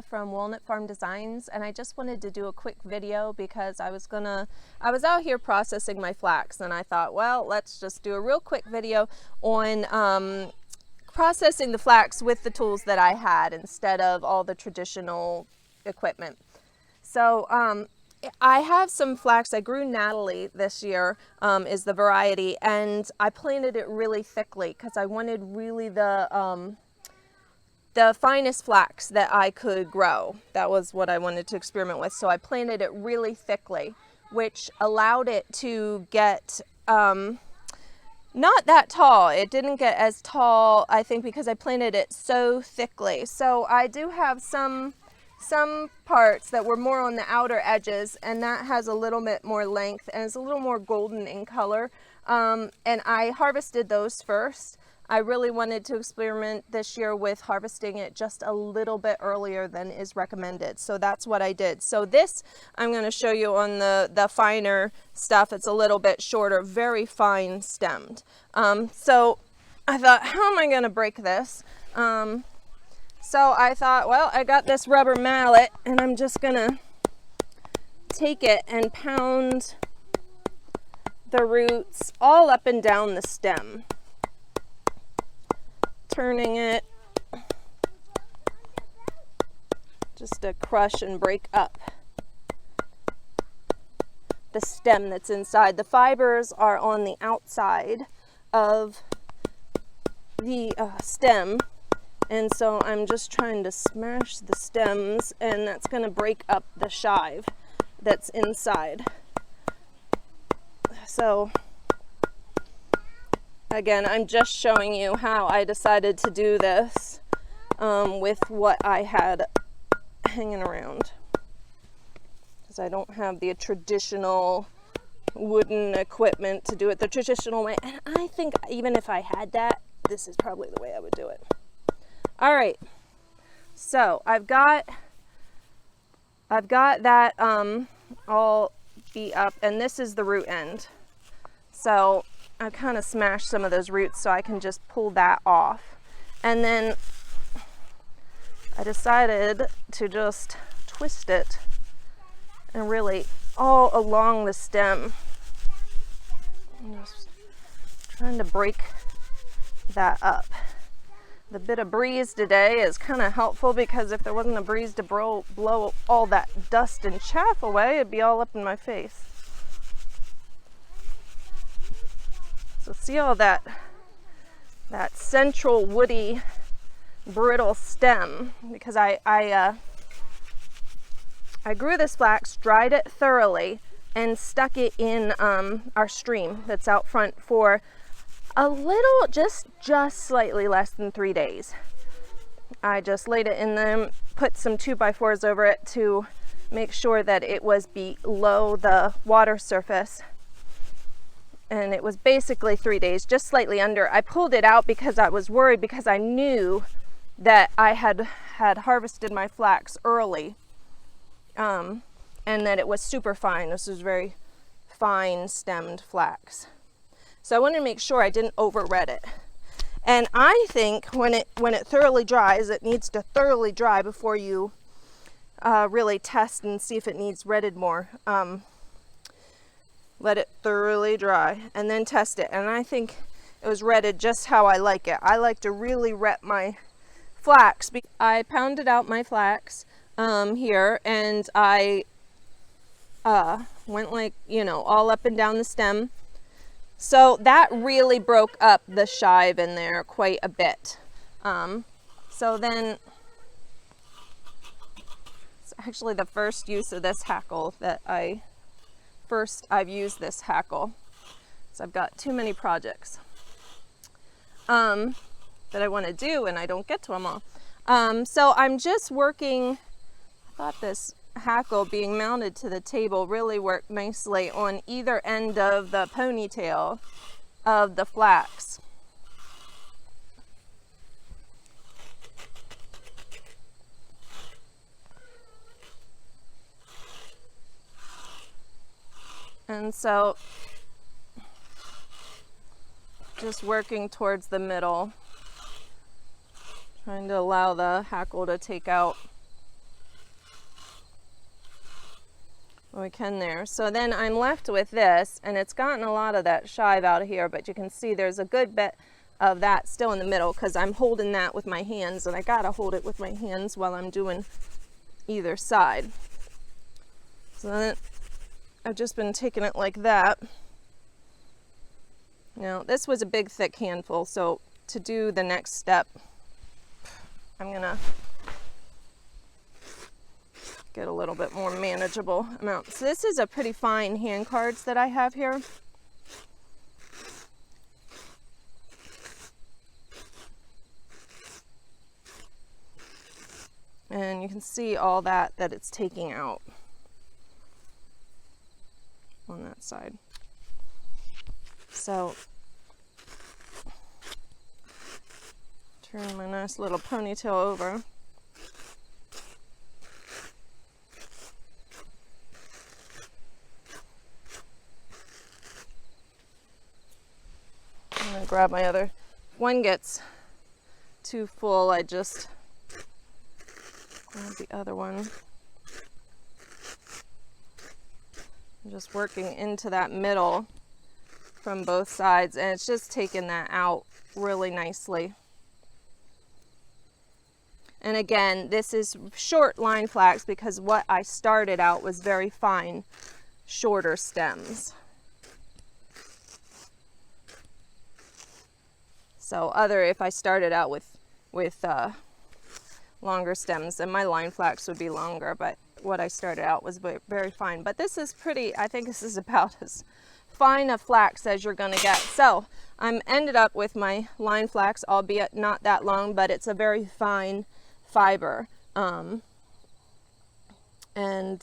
from Walnut Farm Designs, and I just wanted to do a quick video because I was out here processing my flax, and I thought, well, let's just do a real quick video on processing the flax with the tools that I had instead of all the traditional equipment. So I have some flax. I grew Nathalie this year, is the variety, and I planted it really thickly because I wanted really the finest flax that I could grow. That was what I wanted to experiment with. So I planted it really thickly, which allowed it to get not that tall. It didn't get as tall, I think, because I planted it so thickly. So I do have some parts that were more on the outer edges, and that has a little bit more length and is a little more golden in color. And I harvested those first. I really wanted to experiment this year with harvesting it just a little bit earlier than is recommended. So that's what I did. So this I'm going to show you on the finer stuff. It's a little bit shorter, very fine stemmed. So I thought, how am I going to break this? So I thought, well, I got this rubber mallet, and I'm just going to take it and pound the roots all up and down the stem, turning it just to crush and break up the stem that's inside. The fibers are on the outside of the stem, and so I'm just trying to smash the stems, and that's going to break up the shive that's inside. So again, I'm just showing you how I decided to do this with what I had hanging around, because I don't have the traditional wooden equipment to do it the traditional way. And I think even if I had that, this is probably the way I would do it. All right, so I've got that all beat up, and this is the root end. So I kind of smashed some of those roots so I can just pull that off. And then I decided to just twist it and really all along the stem. I'm just trying to break that up. The bit of breeze today is kind of helpful, because if there wasn't a breeze to blow all that dust and chaff away, it'd be all up in my face. So see all that central woody brittle stem, because I grew this flax, dried it thoroughly, and stuck it in our stream that's out front for a little, just slightly less than 3 days. I just laid it in them, put some 2x4s over it to make sure that it was below the water surface. And it was basically 3 days, just slightly under. I pulled it out because I was worried, because I knew that I had harvested my flax early, and that it was super fine. This was very fine stemmed flax. So I wanted to make sure I didn't over-ret it. And I think when it thoroughly dries, it needs to thoroughly dry before you really test and see if it needs retted more. Let it thoroughly dry and then test it. And I think it was retted just how I like it. I like to really ret my flax. I pounded out my flax here, and I went like, all up and down the stem. So that really broke up the shive in there quite a bit. So then, it's actually the first use of this hackle that I've used this hackle. So I've got too many projects that I want to do, and I don't get to them all. So I'm just working. I thought this hackle being mounted to the table really worked nicely on either end of the ponytail of the flax. And so just working towards the middle, trying to allow the hackle to take out we can there. So then I'm left with this, and it's gotten a lot of that shive out of here, but you can see there's a good bit of that still in the middle because I'm holding that with my hands, and I gotta hold it with my hands while I'm doing either side. So then I've just been taking it like that. Now this was a big thick handful, so to do the next step, I'm gonna get a little bit more manageable amount. So this is a pretty fine hand cards that I have here. And you can see all that it's taking out on that side. So turn my nice little ponytail over. I'm gonna grab my other. If one gets too full, I just grab the other one. I'm just working into that middle from both sides, and it's just taking that out really nicely. And again, this is short line flax because what I started out was very fine, shorter stems. So if I started out with longer stems, then my line flax would be longer, but what I started out was very fine. But this is pretty, I think this is about as fine a flax as you're gonna get. So I'm ended up with my line flax, albeit not that long, but it's a very fine fiber. And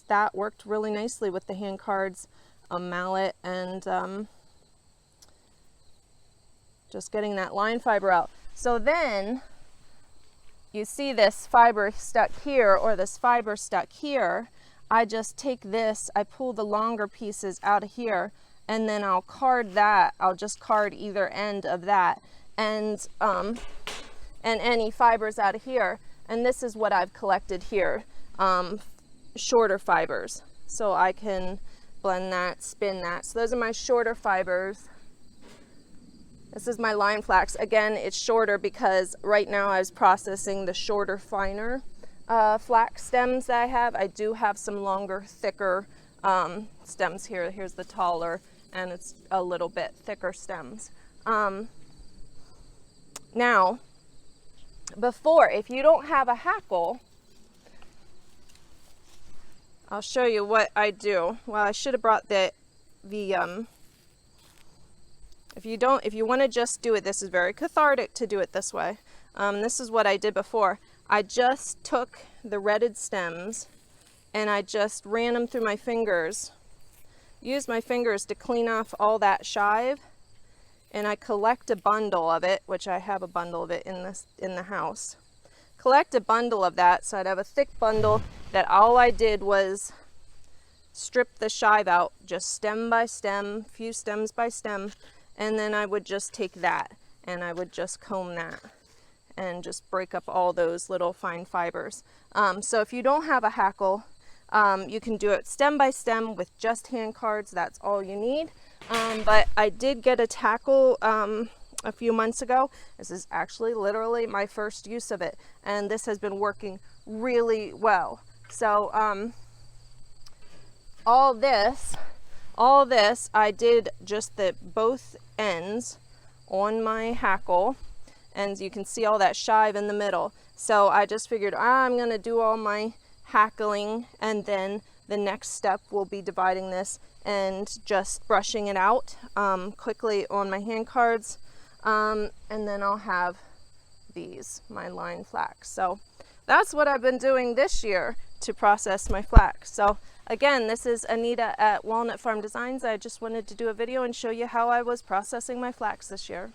that worked really nicely with the hand cards, a mallet, and just getting that line fiber out. So then you see this fiber stuck here, or this fiber stuck here. I just take this, I pull the longer pieces out of here, and then I'll card that. I'll just card either end of that, and any fibers out of here. And this is what I've collected here, shorter fibers. So I can blend that, spin that. So those are my shorter fibers. This is my line flax. Again, it's shorter because right now I was processing the shorter, finer flax stems that I have. I do have some longer, thicker stems here. Here's the taller, and it's a little bit thicker stems. Now, before, if you don't have a hackle, I'll show you what I do. Well, I should have brought if you want to just do it, this is very cathartic to do it this way. This is what I did before. I just took the retted stems and I just ran them through my fingers. Used my fingers to clean off all that shive, and I collect a bundle of it, which I have a bundle of it in the house. Collect a bundle of that, so I'd have a thick bundle that all I did was strip the shive out, just stem by stem, few stems by stem. And then I would just take that and I would just comb that and just break up all those little fine fibers. So if you don't have a hackle, you can do it stem by stem with just hand cards. That's all you need. But I did get a tackle a few months ago. This is actually literally my first use of it, and this has been working really well. So all this I did just both ends on my hackle, and you can see all that shive in the middle. So I just figured I'm gonna do all my hackling, and then the next step will be dividing this and just brushing it out quickly on my hand cards, and then I'll have these, my line flax. So that's what I've been doing this year to process my flax. So again, this is Anita at Walnut Farm Designs. I just wanted to do a video and show you how I was processing my flax this year.